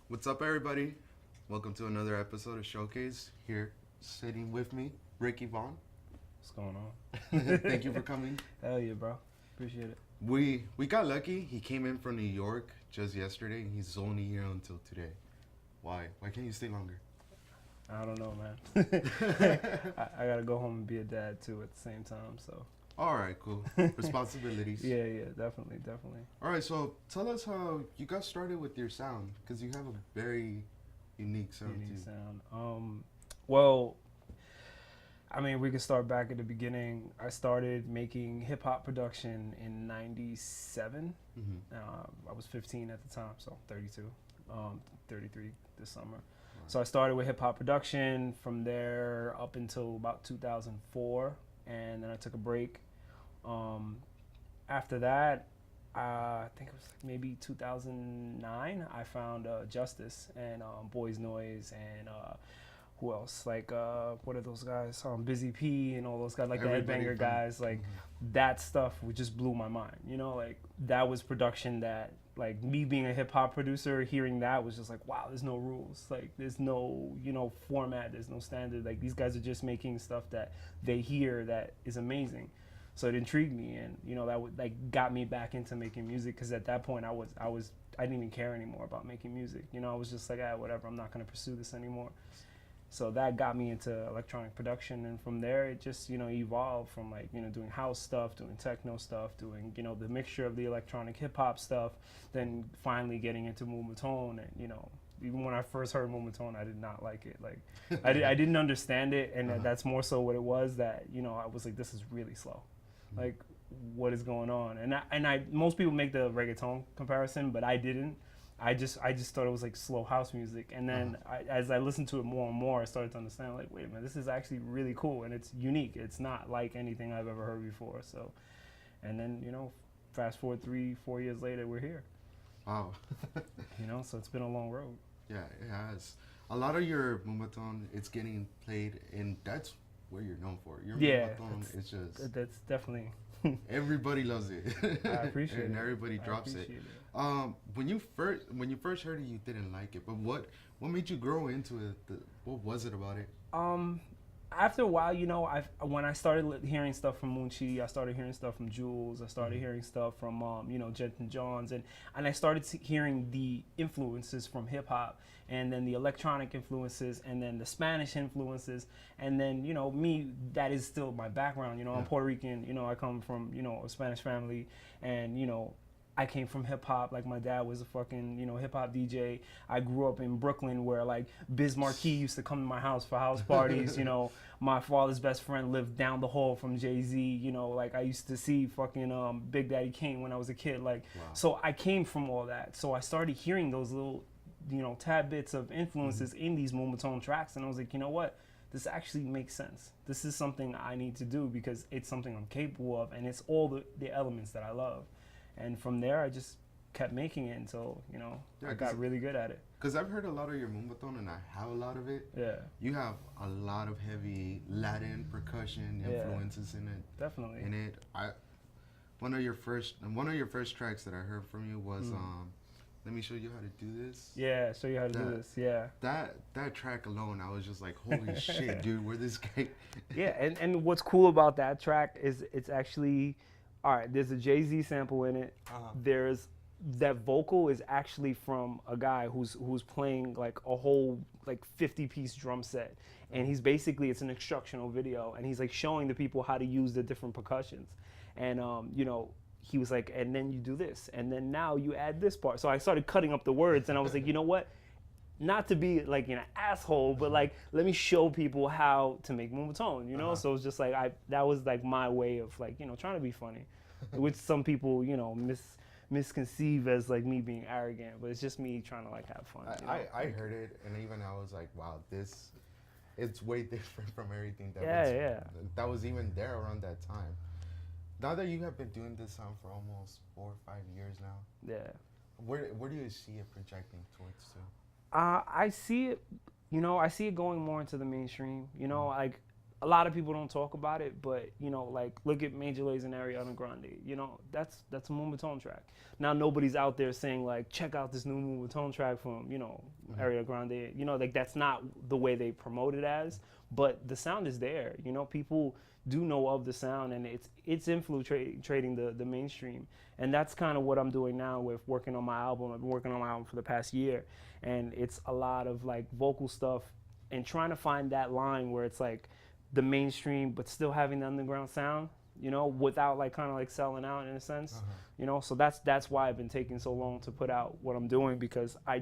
What's up, everybody? Welcome to another episode of Showcase. Here, sitting with me, Ricky Vaughn. What's going on? Thank you for coming. Hell yeah, bro. Appreciate it. We got lucky. He came in from New York just yesterday, and he's only here until today. Why? Why can't you stay longer? I don't know, man. I gotta go home and be a dad too at the same time. So. All right, cool. Responsibilities. Yeah, definitely. All right, so tell us how you got started with your sound, because you have a very unique sound too. Well, I mean, we can start back at the beginning. I started making hip hop production in '97. Mm-hmm. I was 15 at the time, so 32, 33 this summer. Right. So I started with hip hop production. From there up until about 2004, and then I took a break. After that, I think it was like maybe 2009, I found Justice and Boys Noise and who else? Like, what are those guys? Busy P and all those guys, like the Headbanger guys. Like, that stuff just blew my mind. You know, like, that was production that, like, me being a hip-hop producer, hearing that was just like, wow, there's no rules. Like, there's no, format. There's no standard. Like, these guys are just making stuff that they hear that is amazing. So it intrigued me, and that would got me back into making music, because at that point I didn't even care anymore about making music. I was just like, whatever, I'm not going to pursue this anymore. So that got me into electronic production, and from there it just evolved from doing house stuff, doing techno stuff, doing the mixture of the electronic hip hop stuff, then finally getting into Moombahton. And even when I first heard Moombahton, I did not like it. Like, I didn't understand it, and that's more so what it was, that I was like, this is really slow. Like, what is going on? And I most people make the reggaeton comparison, but I didn't. I just thought it was like slow house music, and then as I listened to it more and more, I started to understand, like, wait a minute, this is actually really cool, and it's unique. It's not like anything I've ever heard before. So, and then fast forward 3-4 years later, we're here. Wow. So it's been a long road. Yeah, it has. A lot of your Moombahton, it's getting played, and that's where you're known for. Your Moombahton is just... That's definitely... everybody loves it. I appreciate it. And everybody drops it. When you first heard it, you didn't like it. But what made you grow into it? What was it about it? After a while, when I started hearing stuff from Munchie, I started hearing stuff from Jules, I started hearing stuff from, Jenton Johns, and I started hearing the influences from hip hop, and then the electronic influences, and then the Spanish influences, and then, me, that is still my background. I'm Puerto Rican, I come from, a Spanish family, and, I came from hip hop. Like, my dad was a fucking, hip hop DJ. I grew up in Brooklyn, where like Markie used to come to my house for house parties. My father's best friend lived down the hall from Jay-Z. Like, I used to see fucking Big Daddy Kane when I was a kid. Like, so I came from all that. So I started hearing those little, tad bits of influences in these Moombahton tracks, and I was like, you know what? This actually makes sense. This is something I need to do, because it's something I'm capable of, and it's all the elements that I love. And from there, I just kept making it until, I got really good at it. Because I've heard a lot of your Moombahton, and I have a lot of it. Yeah. You have a lot of heavy Latin percussion influences in it. Definitely. In it, one of your first tracks that I heard from you was "Let Me Show You How to Do This." Yeah, show you how to do this. Yeah. That track alone, I was just like, holy shit, dude, where this guy? Yeah, and what's cool about that track is it's actually... all right, there's a Jay-Z sample in it. There's that vocal is actually from a guy who's playing like a whole like 50-piece drum set, and he's basically, it's an instructional video, and he's like showing the people how to use the different percussions, and he was like, and then you do this, and then now you add this part. So I started cutting up the words, and I was like, you know what? Not to be like an asshole, but like, let me show people how to make Moombahton, So it's just like, that was like my way of like, trying to be funny, which some people, misconceive as like me being arrogant, but it's just me trying to like have fun. I heard it, and even I was like, wow, it's way different from everything that was even there around that time. Now that you have been doing this sound for almost 4 or 5 years now, where do you see it projecting towards to? I see it, I see it going more into the mainstream. Like, a lot of people don't talk about it, but you know, like look at Major Lazer and Ariana Grande. You know, that's a Moombahton track. Now nobody's out there saying like, check out this new Moombahton track from, you know, Ariana Grande. You know, like that's not the way they promote it as, but the sound is there. You know, people do know of the sound, and it's infiltrating the mainstream. And that's kind of what I'm doing now with working on my album. I've been working on my album for the past year, and it's a lot of like vocal stuff and trying to find that line where it's like the mainstream but still having the underground sound, you know, without like kind of like selling out in a sense. You know, so that's why I've been taking so long to put out what I'm doing, because I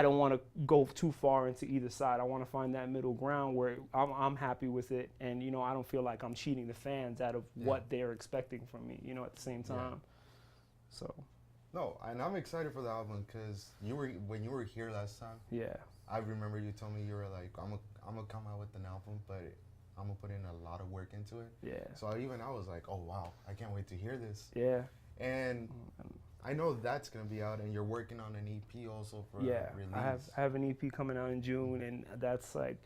don't want to go too far into either side. I want to find that middle ground where I'm happy with it, and you know, I don't feel like I'm cheating the fans out of what they're expecting from me, you know, at the same time. So no, and I'm excited for the album because when you were here last time, I remember you told me you were like, I'm gonna come out with an album, but I'm gonna put in a lot of work into it. So I was like, oh wow, I can't wait to hear this. And I know that's gonna be out, and you're working on an EP also for release. I have an EP coming out in June, and that's like,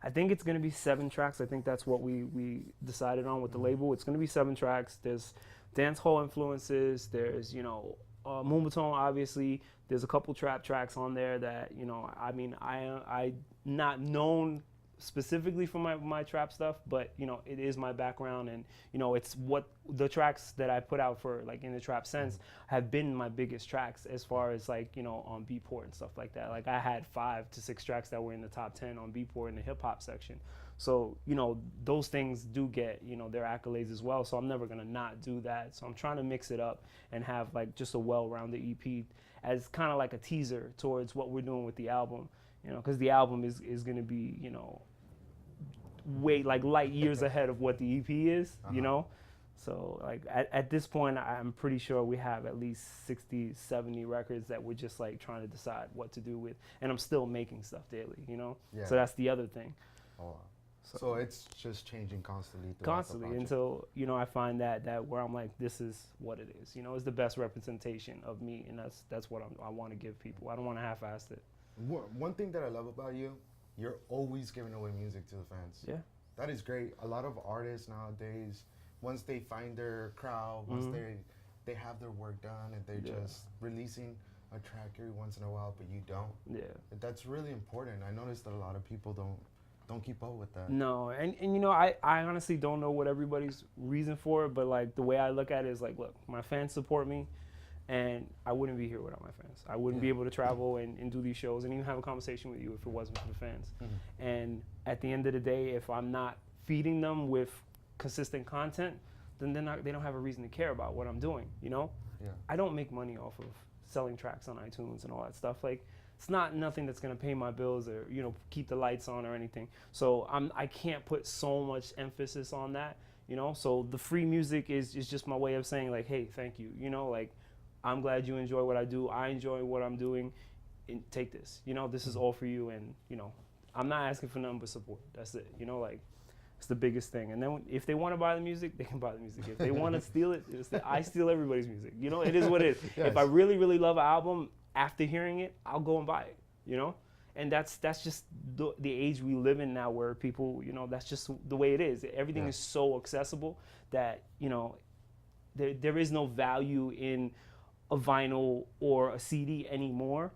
I think it's gonna be 7 tracks. I think that's what we decided on with the label. It's gonna be 7 tracks. There's dance hall influences. There's, you know, Moombahton, obviously. There's a couple trap tracks on there that, you know, I mean, I not known specifically for my trap stuff, but you know, it is my background, and you know, it's what the tracks that I put out for like in the trap sense have been my biggest tracks as far as like, you know, on Beatport and stuff like that. Like I had 5 to 6 tracks that were in the top 10 on Beatport in the hip hop section. So, you know, those things do get, you know, their accolades as well. So I'm never gonna not do that. So I'm trying to mix it up and have like just a well-rounded EP as kind of like a teaser towards what we're doing with the album. You know, because the album is going to be, you know, way like light years ahead of what the EP is, you know? So like at this point, I'm pretty sure we have at least 60, 70 records that we're just like trying to decide what to do with. And I'm still making stuff daily, you know? So that's the other thing. So it's just changing constantly. Constantly until, you know, I find that where I'm like, this is what it is. You know, it's the best representation of me, and that's what I want to give people. I don't want to half-ass it. One thing that I love about you, you're always giving away music to the fans. That is great. A lot of artists nowadays, once they find their crowd, once they have their work done, and they're just releasing a track every once in a while, but you don't. That's really important. I noticed that a lot of people don't keep up with that. No, and you know, I honestly don't know what everybody's reason for it, but like the way I look at it is like, look, my fans support me, and I wouldn't be here without my fans. I wouldn't be able to travel and do these shows and even have a conversation with you if it wasn't for the fans. And at the end of the day, if I'm not feeding them with consistent content, then they don't have a reason to care about what I'm doing, you know? I don't make money off of selling tracks on iTunes and all that stuff. Like, it's not nothing that's gonna pay my bills or, you know, keep the lights on or anything. So I can't put so much emphasis on that, you know? So the free music is just my way of saying like, hey, thank you, you know? Like, I'm glad you enjoy what I do. I enjoy what I'm doing. And take this, you know, this is all for you. And, you know, I'm not asking for nothing but support. That's it, you know, like, it's the biggest thing. And then if they want to buy the music, they can buy the music. If they want to steal it, I steal everybody's music. You know, it is what it is. If I really, really love an album, after hearing it, I'll go and buy it, you know? And that's just the age we live in now, where people, you know, that's just the way it is. Everything is so accessible that, you know, there is no value in a vinyl or a CD anymore.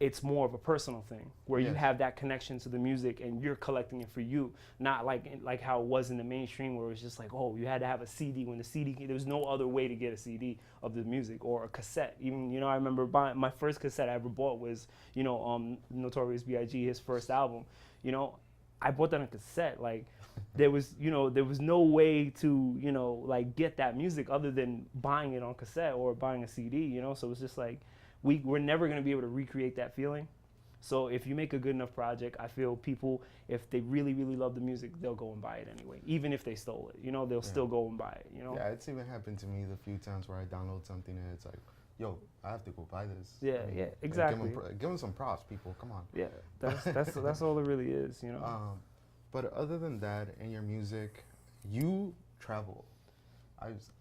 It's more of a personal thing where you have that connection to the music and you're collecting it for you, not like how it was in the mainstream where it was just like, oh, you had to have a CD. When the CD, there was no other way to get a CD of the music or a cassette. Even, you know, I remember buying my first cassette I ever bought was, you know, Notorious B.I.G., his first album. You know, I bought that on cassette. Like, there was no way to, you know, like get that music other than buying it on cassette or buying a CD, you know? So it's just like, we're never going to be able to recreate that feeling. So if you make a good enough project, I feel people, if they really, really love the music, they'll go and buy it anyway. Even if they stole it, you know, they'll still go and buy it, you know? Yeah, it's even happened to me the few times where I download something and it's like, yo, I have to go buy this. Yeah, I mean, exactly. Give them some props, people, come on. Yeah, that's all it really is, you know? But other than that, in your music, you travel.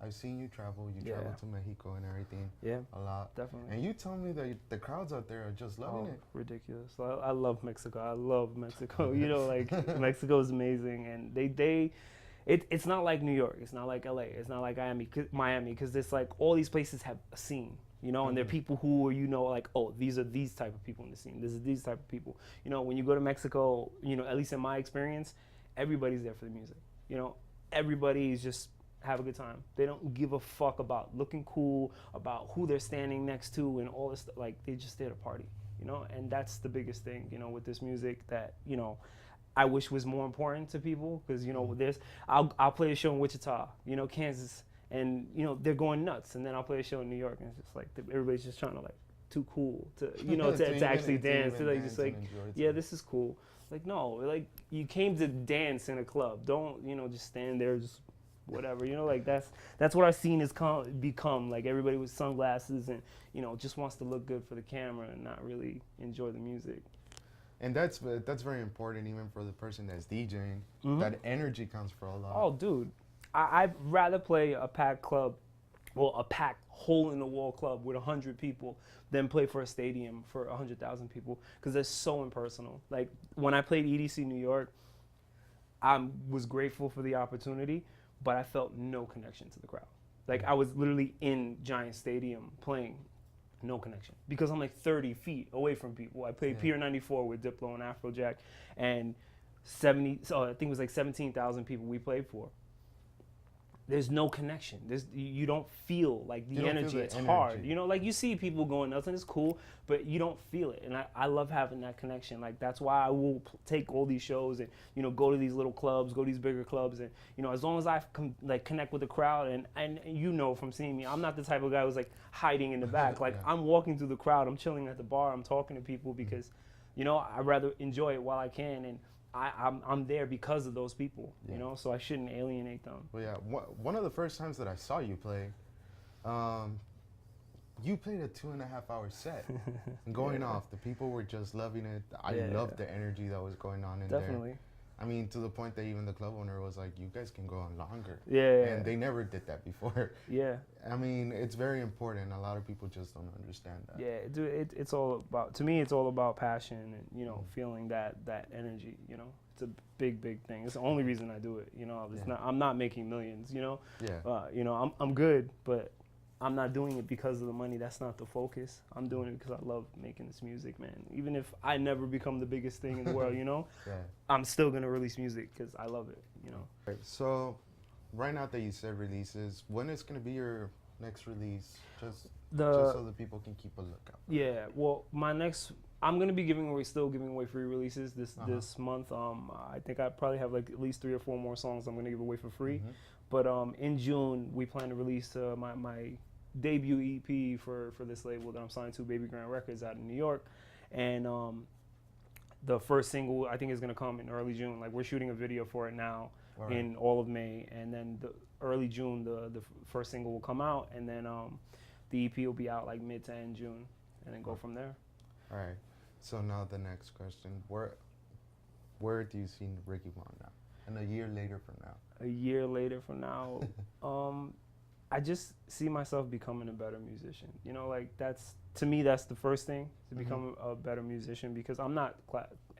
I've seen you travel. You travel to Mexico and everything. Yeah, a lot. Definitely. And you told me that the crowds out there are just loving it. Ridiculous. I love Mexico. I love Mexico. You know, like Mexico is amazing, and it's not like New York. It's not like LA. It's not like Miami, because it's like all these places have a scene. You know, and there are people who are, you know, like, oh, these are these type of people in the scene. This is these type of people. You know, when you go to Mexico, you know, at least in my experience, everybody's there for the music. You know, everybody's just have a good time. They don't give a fuck about looking cool, about who they're standing next to, and all this stuff. Like, they just there to party. You know, and that's the biggest thing, you know, with this music that, you know, I wish was more important to people, because, you know, with this, I'll play a show in Wichita, you know, Kansas. And, you know, they're going nuts. And then I'll play a show in New York, and it's just like everybody's just trying to, like, too cool to, you know, to actually dance. To, like, just like, yeah, this is cool. Like, no, like, you came to dance in a club. Don't, you know, just stand there, just whatever. You know, like, that's what our scene has become. Like, everybody with sunglasses and, you know, just wants to look good for the camera and not really enjoy the music. And that's very important, even for the person that's DJing. That energy counts for a lot. Oh, dude. I'd rather play a packed club, well, a packed hole-in-the-wall club with 100 people than play for a stadium for 100,000 people, because they're so impersonal. Like, when I played EDC New York, I was grateful for the opportunity, but I felt no connection to the crowd. Like, I was literally in Giant Stadium playing, no connection, because I'm like 30 feet away from people. I played Pier 94 with Diplo and Afrojack, and I think it was like 17,000 people we played for. There's no connection. You don't feel like the energy. It's hard. You know, like, you see people going nuts and it's cool, but you don't feel it. And I love having that connection. Like, that's why I will take all these shows and, you know, go to these little clubs, go to these bigger clubs. And, you know, as long as I connect with the crowd, and you know from seeing me, I'm not the type of guy who's like hiding in the back. Like, I'm walking through the crowd, I'm chilling at the bar, I'm talking to people, because, you know, I'd rather enjoy it while I can. And I'm there because of those people, you know, so I shouldn't alienate them. Well, yeah, one of the first times that I saw you play, you played a 2.5-hour set. Going off, the people were just loving it. I loved the energy that was going on in there. Definitely. I mean, to the point that even the club owner was like, you guys can go on longer. And they never did that before. I mean, it's very important. A lot of people just don't understand that. Yeah, dude, it's all about, to me, it's all about passion and, you know, feeling that energy, you know. It's a big thing. It's the only reason I do it, you know. I'm not making millions, you know. You know, I'm good, but I'm not doing it because of the money. That's not the focus. I'm doing it because I love making this music, man. Even if I never become the biggest thing in the world, you know, I'm still going to release music because I love it, you know. Right, so right now that you said releases, when is going to be your next release? Just so the people can keep a lookout. Yeah, well, I'm going to be still giving away free releases this month. I think I probably have like at least 3 or 4 more songs I'm going to give away for free. But in June, we plan to release my debut EP for this label that I'm signed to, BabyGrande Records, out in New York. And the first single, I think, is going to come in early June. Like, we're shooting a video for it now in all of May. And then early June, the first single will come out. And then the EP will be out like mid to end June. And then go from there. All right. So now the next question. Where do you see Ricky Vaughn now? And a year later from now? A year later from now, I just see myself becoming a better musician. You know, like, to me, that's the first thing, to become a better musician, because I'm not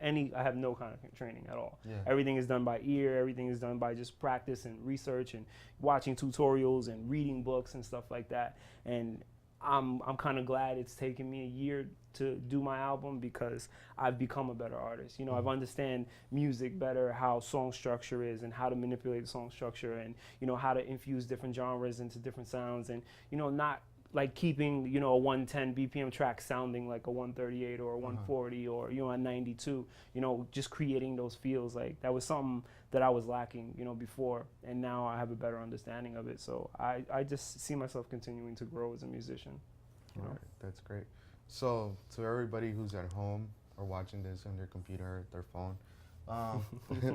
I have no kind of training at all. Everything is done by ear. Everything is done by just practice and research and watching tutorials and reading books and stuff like that. And I'm kind of glad it's taken me a year to do my album, because I've become a better artist. You know, I've understand music better, how song structure is, and how to manipulate the song structure, and, you know, how to infuse different genres into different sounds, and, you know, not like keeping, you know, a 110 BPM track sounding like a 138 or a 140 or, you know, a 92, you know, just creating those feels. Like, that was something that I was lacking, you know, before, and now I have a better understanding of it. So I just see myself continuing to grow as a musician. All right, that's great. So to everybody who's at home or watching this on their computer or their phone,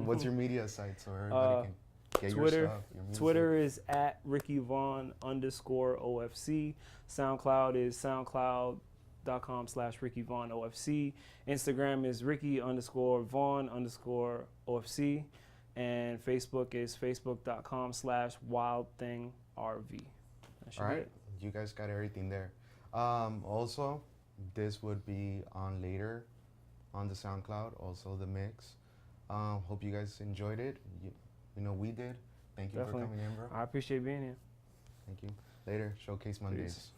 what's your media site so everybody can get Twitter, your stuff, your music? Twitter is at Ricky Vaughn _OFC. SoundCloud is soundcloud.com/Ricky Vaughn OFC. Instagram is Ricky _Vaughn _OFC. And Facebook is facebook.com/Wild Thing RV. All right, you guys got everything there. Also, this would be on later on the SoundCloud, also the mix. Hope you guys enjoyed it. You know we did. Thank you for coming in, bro. I appreciate being here. Thank you. Later, Showcase Mondays. Peace.